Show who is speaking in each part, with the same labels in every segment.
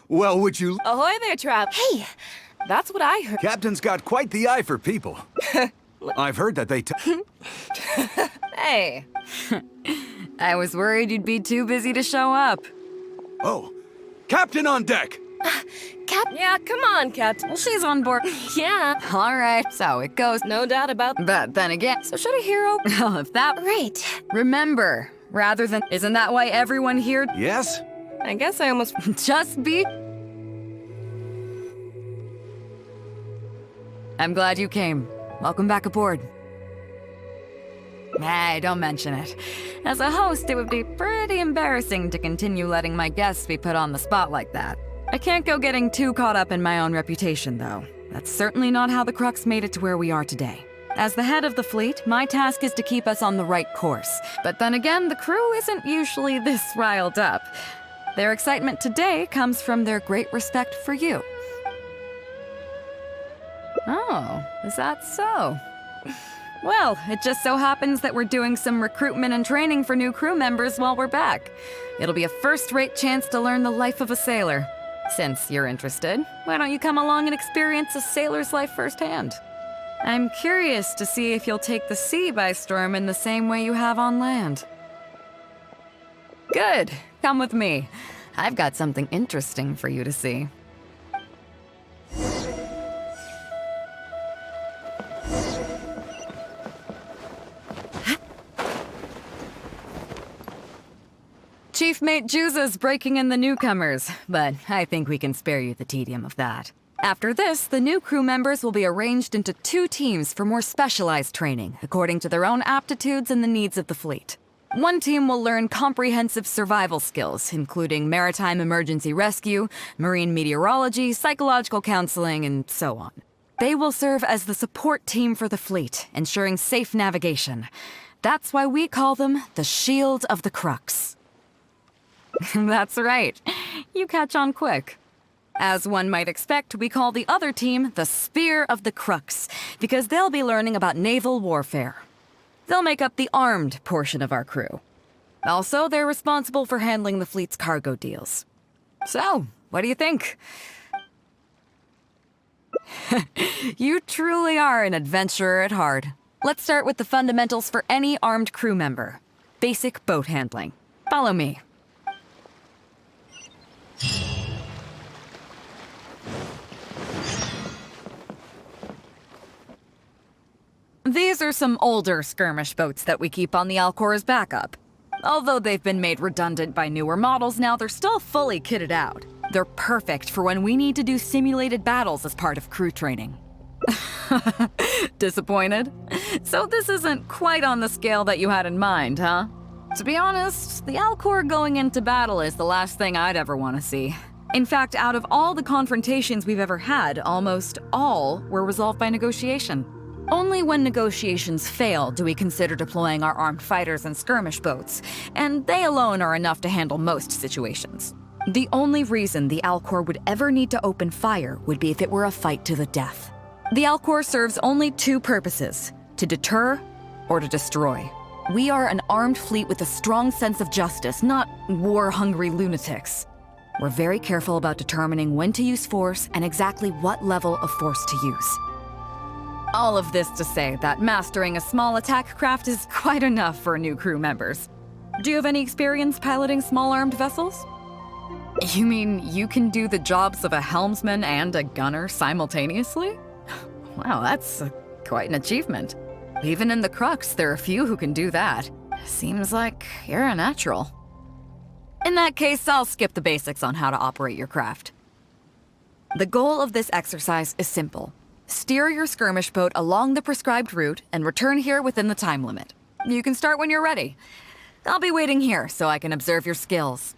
Speaker 1: Well, would you...
Speaker 2: Ahoy there, Trap. Hey, that's what I heard.
Speaker 1: Captain's got quite the eye for people. I've heard that they
Speaker 2: Hey.
Speaker 3: I was worried you'd be too busy to show up.
Speaker 1: Oh, Captain on deck!
Speaker 2: Yeah, come on, Captain.
Speaker 3: She's on board.
Speaker 2: Yeah.
Speaker 3: All right, so it goes.
Speaker 2: No doubt about
Speaker 3: But then again, so should a hero... Well, if that...
Speaker 2: Right.
Speaker 3: Remember, rather than... Isn't that why everyone here...
Speaker 1: Yes?
Speaker 2: I guess I almost...
Speaker 3: Just be... I'm glad you came. Welcome back aboard. Hey, don't mention it. As a host, it would be pretty embarrassing to continue letting my guests be put on the spot like that. I can't go getting too caught up in my own reputation, though. That's certainly not how the Crux made it to where we are today. As the head of the fleet, my task is to keep us on the right course. But then again, the crew isn't usually this riled up. Their excitement today comes from their great respect for you. Oh, is that so? Well, it just so happens that we're doing some recruitment and training for new crew members while we're back. It'll be a first-rate chance to learn the life of a sailor. Since you're interested, why don't you come along and experience a sailor's life firsthand? I'm curious to see if you'll take the sea by storm in the same way you have on land. Good. Come with me. I've got something interesting for you to see. Chief Mate Juza's breaking in the newcomers, but I think we can spare you the tedium of that. After this, the new crew members will be arranged into 2 teams for more specialized training, according to their own aptitudes and the needs of the fleet. One team will learn comprehensive survival skills, including maritime emergency rescue, marine meteorology, psychological counseling, and so on. They will serve as the support team for the fleet, ensuring safe navigation. That's why we call them the Shield of the Crux. That's right. You catch on quick. As one might expect, we call the other team the Spear of the Crux, because they'll be learning about naval warfare. They'll make up the armed portion of our crew. Also, they're responsible for handling the fleet's cargo deals. So, what do you think? You truly are an adventurer at heart. Let's start with the fundamentals for any armed crew member. Basic boat handling. Follow me. These are some older skirmish boats that we keep on the Alcor as backup. Although they've been made redundant by newer models now, they're still fully kitted out. They're perfect for when we need to do simulated battles as part of crew training. Disappointed? So this isn't quite on the scale that you had in mind, huh? To be honest, the Alcor going into battle is the last thing I'd ever want to see. In fact, out of all the confrontations we've ever had, almost all were resolved by negotiation. Only when negotiations fail do we consider deploying our armed fighters and skirmish boats, and they alone are enough to handle most situations. The only reason the Alcor would ever need to open fire would be if it were a fight to the death. The Alcor serves only 2 purposes: to deter or to destroy. We are an armed fleet with a strong sense of justice, not war-hungry lunatics. We're very careful about determining when to use force and exactly what level of force to use. All of this to say that mastering a small attack craft is quite enough for new crew members. Do you have any experience piloting small armed vessels? You mean you can do the jobs of a helmsman and a gunner simultaneously? Wow, that's quite an achievement. Even in the Crux, there are few who can do that. Seems like you're a natural. In that case, I'll skip the basics on how to operate your craft. The goal of this exercise is simple. Steer your skirmish boat along the prescribed route and return here within the time limit. You can start when you're ready. I'll be waiting here so I can observe your skills.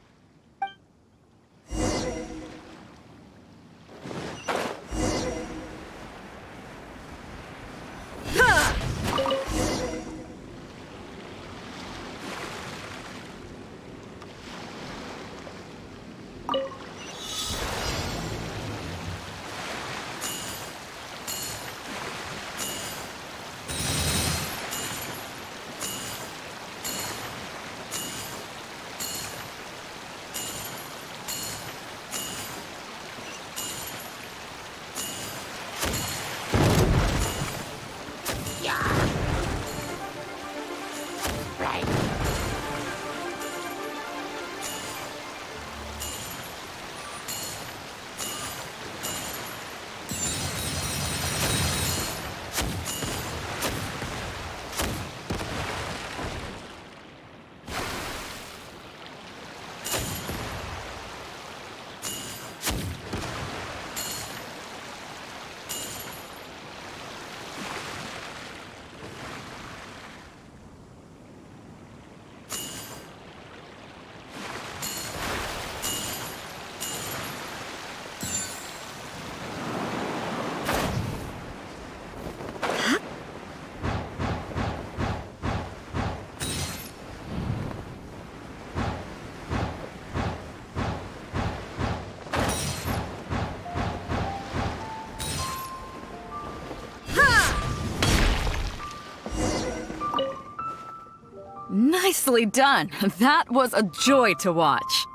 Speaker 3: Nicely done. That was a joy to watch.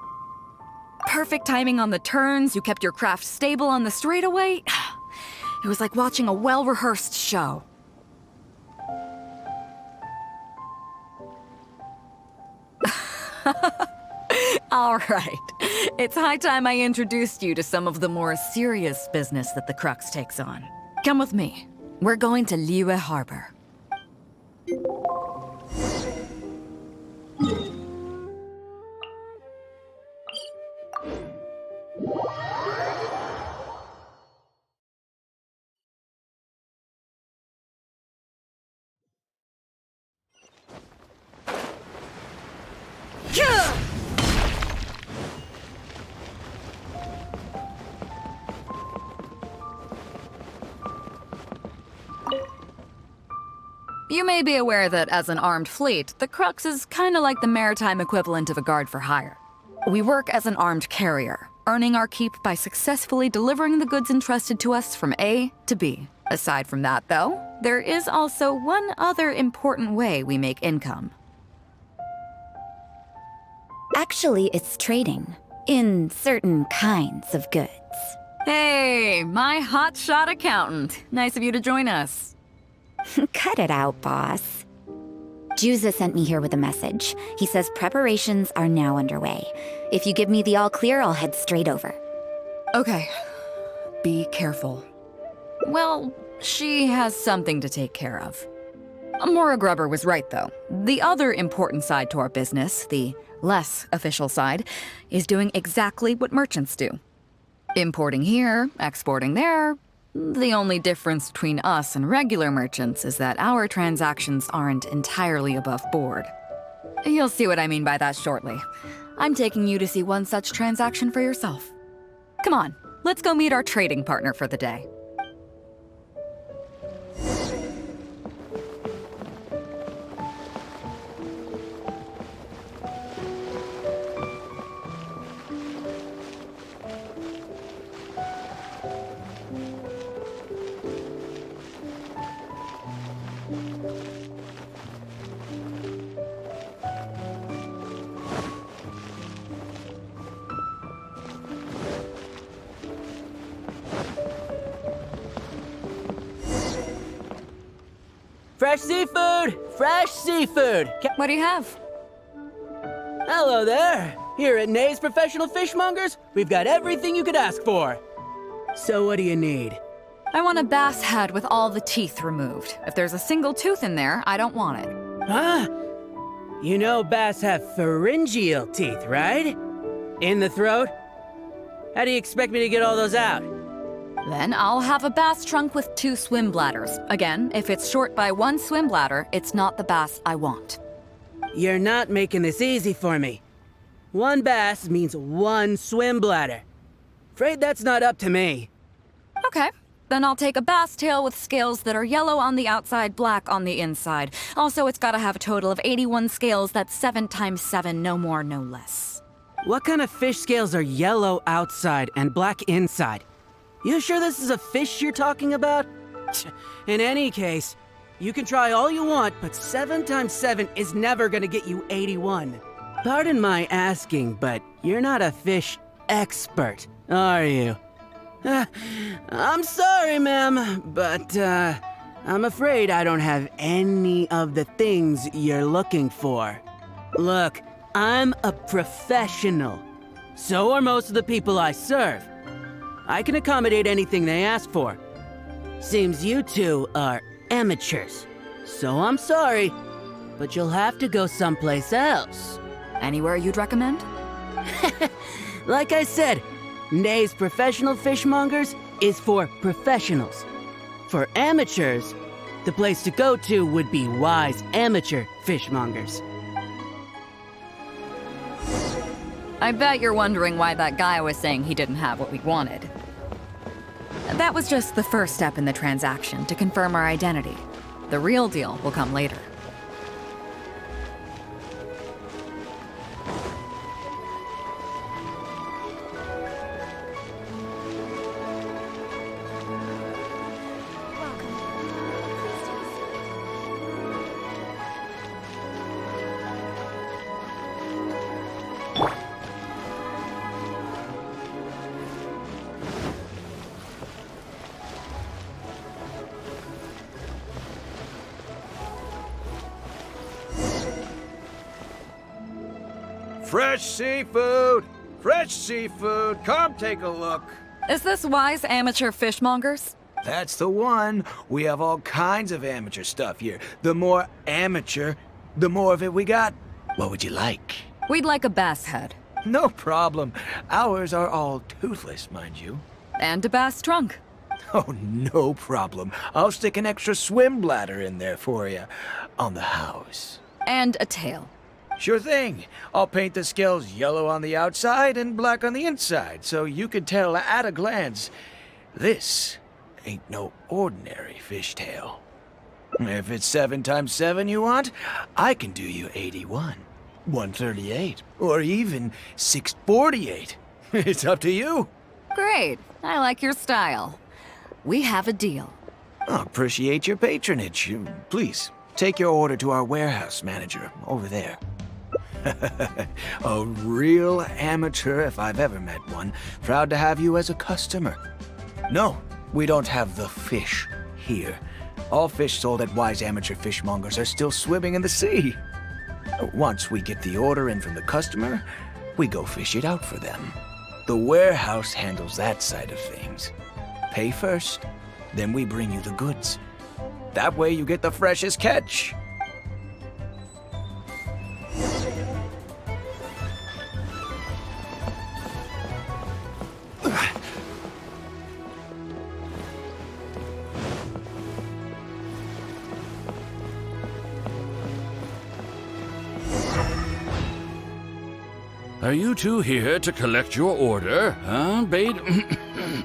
Speaker 3: Perfect timing on the turns, you kept your craft stable on the straightaway. It was like watching a well-rehearsed show. All right. It's high time I introduced you to some of the more serious business that the Crux takes on. Come with me. We're going to Liyue Harbor. You may be aware that as an armed fleet, the Crux is kinda like the maritime equivalent of a guard for hire. We work as an armed carrier, earning our keep by successfully delivering the goods entrusted to us from A to B. Aside from that, though, there is also one other important way we make income.
Speaker 4: Actually, it's trading. In certain kinds of goods.
Speaker 3: Hey, my hotshot accountant. Nice of you to join us.
Speaker 4: Cut it out, boss. Juza sent me here with a message. He says preparations are now underway. If you give me the all clear, I'll head straight over.
Speaker 3: Okay. Be careful. Well, she has something to take care of. Mora Grubber was right, though. The other important side to our business, the less official side, is doing exactly what merchants do. Importing here, exporting there. The only difference between us and regular merchants is that our transactions aren't entirely above board. You'll see what I mean by that shortly. I'm taking you to see one such transaction for yourself. Come on, let's go meet our trading partner for the day.
Speaker 5: Fresh seafood! Fresh seafood!
Speaker 3: What do you have?
Speaker 5: Hello there! Here at Nay's Professional Fishmongers, we've got everything you could ask for. So what do you need?
Speaker 3: I want a bass head with all the teeth removed. If there's a single tooth in there, I don't want it.
Speaker 5: Huh? You know bass have pharyngeal teeth, right? In the throat? How do you expect me to get all those out?
Speaker 3: Then I'll have a bass trunk with 2 swim bladders. Again, if it's short by 1 swim bladder, it's not the bass I want.
Speaker 5: You're not making this easy for me. 1 bass means 1 swim bladder. Afraid that's not up to me.
Speaker 3: Okay. Then I'll take a bass tail with scales that are yellow on the outside, black on the inside. Also, it's gotta have a total of 81 scales, that's 7 times 7, no more, no less.
Speaker 5: What kind of fish scales are yellow outside and black inside? You sure this is a fish you're talking about? In any case, you can try all you want, but 7 times 7 is never gonna get you 81. Pardon my asking, but you're not a fish expert, are you? I'm sorry, ma'am, but I'm afraid I don't have any of the things you're looking for. Look, I'm a professional. So are most of the people I serve. I can accommodate anything they ask for. Seems you two are amateurs. So I'm sorry, but you'll have to go someplace else.
Speaker 3: Anywhere you'd recommend?
Speaker 5: Like I said, Nay's Professional Fishmongers is for professionals. For amateurs, the place to go to would be Wise Amateur Fishmongers.
Speaker 3: I bet you're wondering why that guy was saying he didn't have what we wanted. That was just the first step in the transaction to confirm our identity. The real deal will come later.
Speaker 1: Fresh seafood! Fresh seafood! Come take a look.
Speaker 3: Is this Wise Amateur Fishmongers?
Speaker 1: That's the one. We have all kinds of amateur stuff here. The more amateur, the more of it we got. What would you like?
Speaker 3: We'd like a bass head.
Speaker 1: No problem. Ours are all toothless, mind you.
Speaker 3: And a bass trunk.
Speaker 1: Oh, no problem. I'll stick an extra swim bladder in there for you. On the house.
Speaker 3: And a tail.
Speaker 1: Sure thing. I'll paint the scales yellow on the outside and black on the inside, so you can tell at a glance, this ain't no ordinary fishtail. If it's 7 times 7 you want, I can do you 81, 138, or even 648. It's up to you.
Speaker 3: Great. I like your style. We have a deal.
Speaker 1: I appreciate your patronage. Please, take your order to our warehouse manager over there. A real amateur if I've ever met one. Proud to have you as a customer. No, we don't have the fish here. All fish sold at Wise Amateur Fishmongers are still swimming in the sea. Once we get the order in from the customer, we go fish it out for them. The warehouse handles that side of things. Pay first, then we bring you the goods. That way you get the freshest catch.
Speaker 6: Are you two here to collect your order, huh, Bade?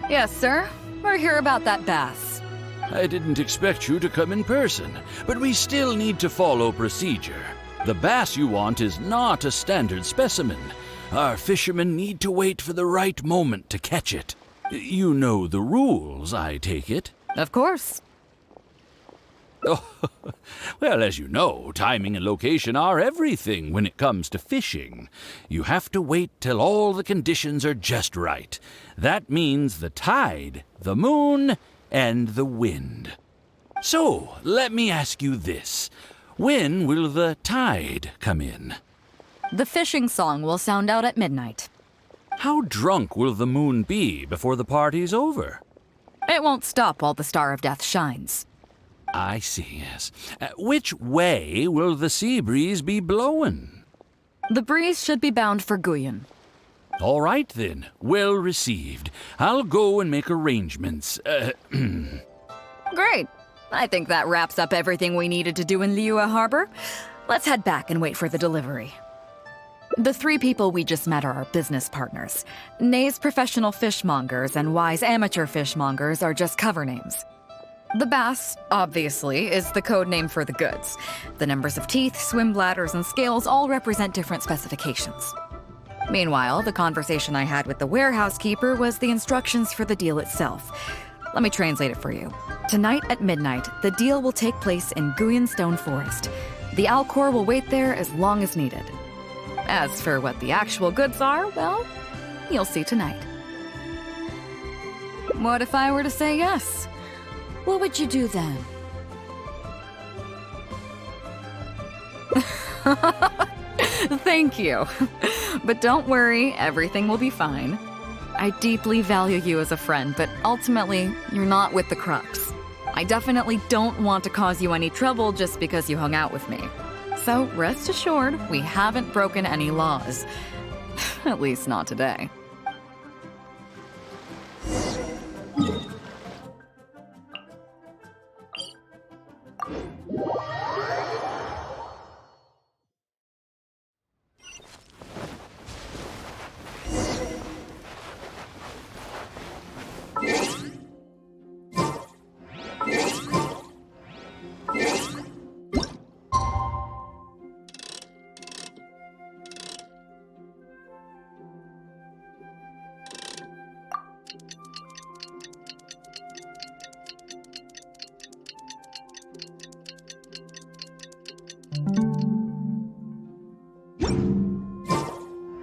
Speaker 3: Yes, sir. We're here about that bass.
Speaker 6: I didn't expect you to come in person, but we still need to follow procedure. The bass you want is not a standard specimen. Our fishermen need to wait for the right moment to catch it. You know the rules, I take it?
Speaker 3: Of course.
Speaker 6: Oh, well, as you know, timing and location are everything when it comes to fishing. You have to wait till all the conditions are just right. That means the tide, the moon, and the wind. So, let me ask you this. When will the tide come in?
Speaker 3: The fishing song will sound out at midnight.
Speaker 6: How drunk will the moon be before the party's over?
Speaker 3: It won't stop while the Star of Death shines.
Speaker 6: I see, yes. Which way will the sea breeze be blowing?
Speaker 3: The breeze should be bound for Guyan.
Speaker 6: All right, then. Well received. I'll go and make arrangements.
Speaker 3: Great. I think that wraps up everything we needed to do in Liyue Harbor. Let's head back and wait for the delivery. The 3 people we just met are our business partners. Nay's Professional Fishmongers and Wise Amateur Fishmongers are just cover names. The bass, obviously, is the code name for the goods. The numbers of teeth, swim bladders, and scales all represent different specifications. Meanwhile, the conversation I had with the warehouse keeper was the instructions for the deal itself. Let me translate it for you. Tonight at midnight, the deal will take place in Guyan Stone Forest. The Alcor will wait there as long as needed. As for what the actual goods are, well, you'll see tonight. What if I were to say yes? What would you do then? Thank you. But don't worry, everything will be fine. I deeply value you as a friend, but ultimately, you're not with the Crux. I definitely don't want to cause you any trouble just because you hung out with me. So rest assured, we haven't broken any laws. At least not today.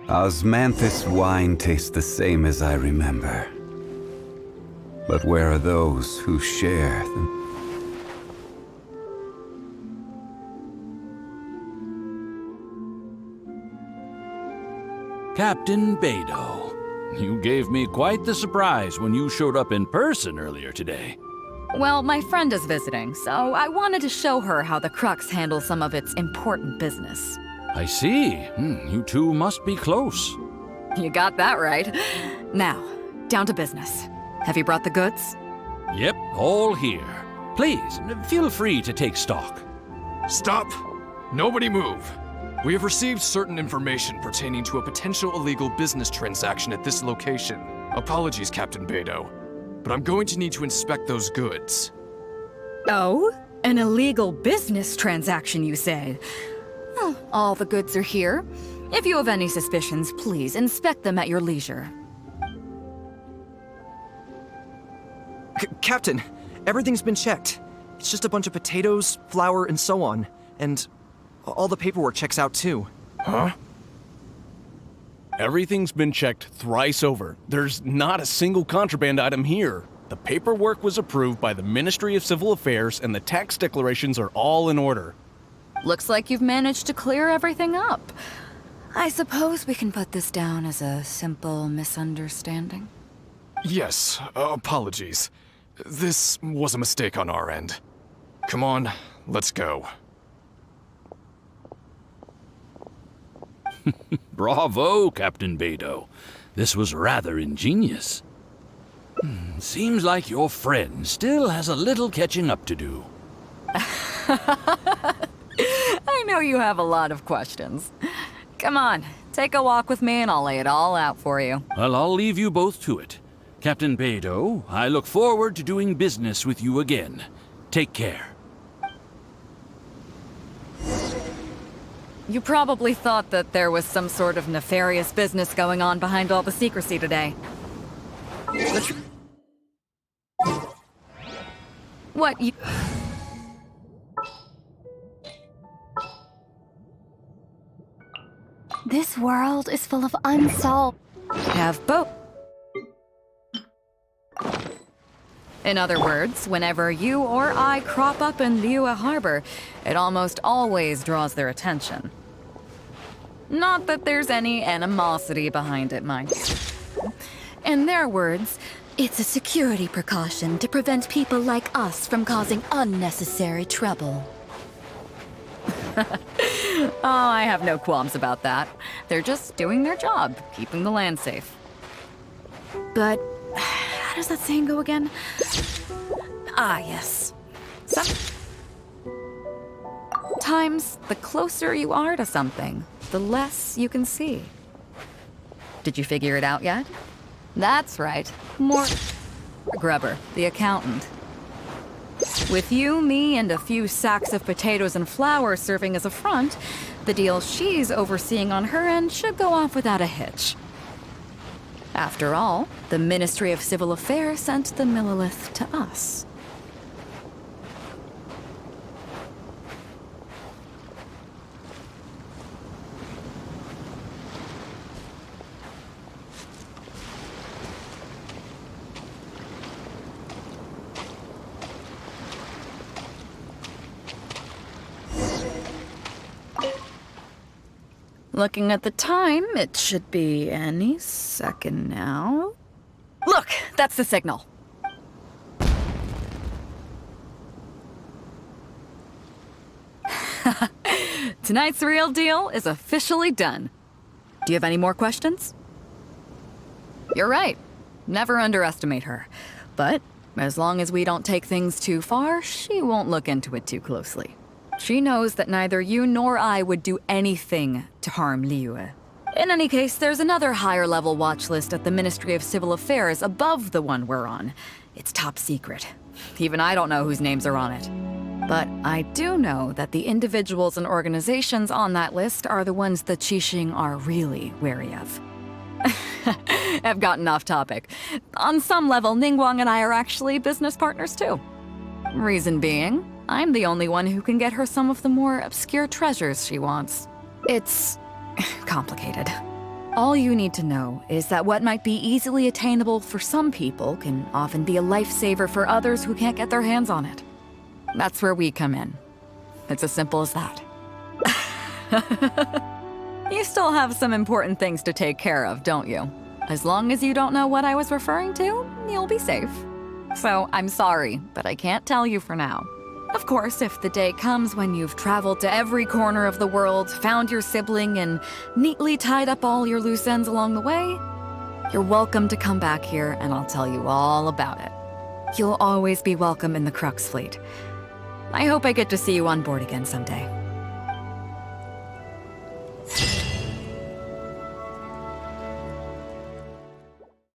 Speaker 7: Osmanthus wine tastes the same as I remember. But where are those who share them?
Speaker 6: Captain BEIDOU. You gave me quite the surprise when you showed up in person earlier today.
Speaker 3: Well, my friend is visiting, so I wanted to show her how the Crux handles some of its important business.
Speaker 6: I see. You two must be close.
Speaker 3: You got that right. Now, down to business. Have you brought the goods?
Speaker 6: Yep, all here. Please, feel free to take stock.
Speaker 8: Stop! Nobody move! We have received certain information pertaining to a potential illegal business transaction at this location. Apologies, Captain BEIDOU, but I'm going to need to inspect those goods.
Speaker 3: Oh? An illegal business transaction, you say? Well, all the goods are here. If you have any suspicions, please inspect them at your leisure.
Speaker 9: Captain, everything's been checked. It's just a bunch of potatoes, flour, and so on. And all the paperwork checks out too.
Speaker 8: Huh?
Speaker 10: Everything's been checked thrice over. There's not a single contraband item here. The paperwork was approved by the Ministry of Civil Affairs and the tax declarations are all in order.
Speaker 3: Looks like you've managed to clear everything up. I suppose we can put this down as a simple misunderstanding.
Speaker 8: Yes, apologies. This was a mistake on our end. Come on, let's go.
Speaker 6: Bravo, Captain BEIDOU. This was rather ingenious. Seems like your friend still has a little catching up to do.
Speaker 3: I know you have a lot of questions. Come on, take a walk with me and I'll lay it all out for you.
Speaker 6: Well, I'll leave you both to it. Captain BEIDOU, I look forward to doing business with you again. Take care.
Speaker 3: You probably thought that there was some sort of nefarious business going on behind all the secrecy today. What you...
Speaker 11: This world is full of unsolved...
Speaker 3: Have both. In other words, whenever you or I crop up in Liyue Harbor, it almost always draws their attention. Not that there's any animosity behind it, mind you. In their words,
Speaker 11: It's a security precaution to prevent people like us from causing unnecessary trouble.
Speaker 3: oh, I have no qualms about that. They're just doing their job, keeping the land safe. But how does that saying go again? Ah, yes. Sometimes, the closer you are to something, the less you can see. Did you figure it out yet? That's right. More Grubber, the accountant. With you, me, and a few sacks of potatoes and flour serving as a front, the deal she's overseeing on her end should go off without a hitch. After all, the Ministry of Civil Affairs sent the Millilith to us. Looking at the time, it should be any second now. Look, that's the signal. Tonight's real deal is officially done. Do you have any more questions? You're right. Never underestimate her. But as long as we don't take things too far, she won't look into it too closely. She knows that neither you nor I would do anything to harm Liyue. In any case, there's another higher-level watch list at the Ministry of Civil Affairs above the one we're on. It's top secret. Even I don't know whose names are on it. But I do know that the individuals and organizations on that list are the ones the Qixing are really wary of. I've gotten off topic. On some level, Ningguang and I are actually business partners too. Reason being, I'm the only one who can get her some of the more obscure treasures she wants. It's complicated. All you need to know is that what might be easily attainable for some people can often be a lifesaver for others who can't get their hands on it. That's where we come in. It's as simple as that. You still have some important things to take care of, don't you? As long as you don't know what I was referring to, you'll be safe. So I'm sorry, but I can't tell you for now. Of course, if the day comes when you've traveled to every corner of the world, found your sibling, and neatly tied up all your loose ends along the way, you're welcome to come back here and I'll tell you all about it. You'll always be welcome in the Crux fleet. I hope I get to see you on board again someday.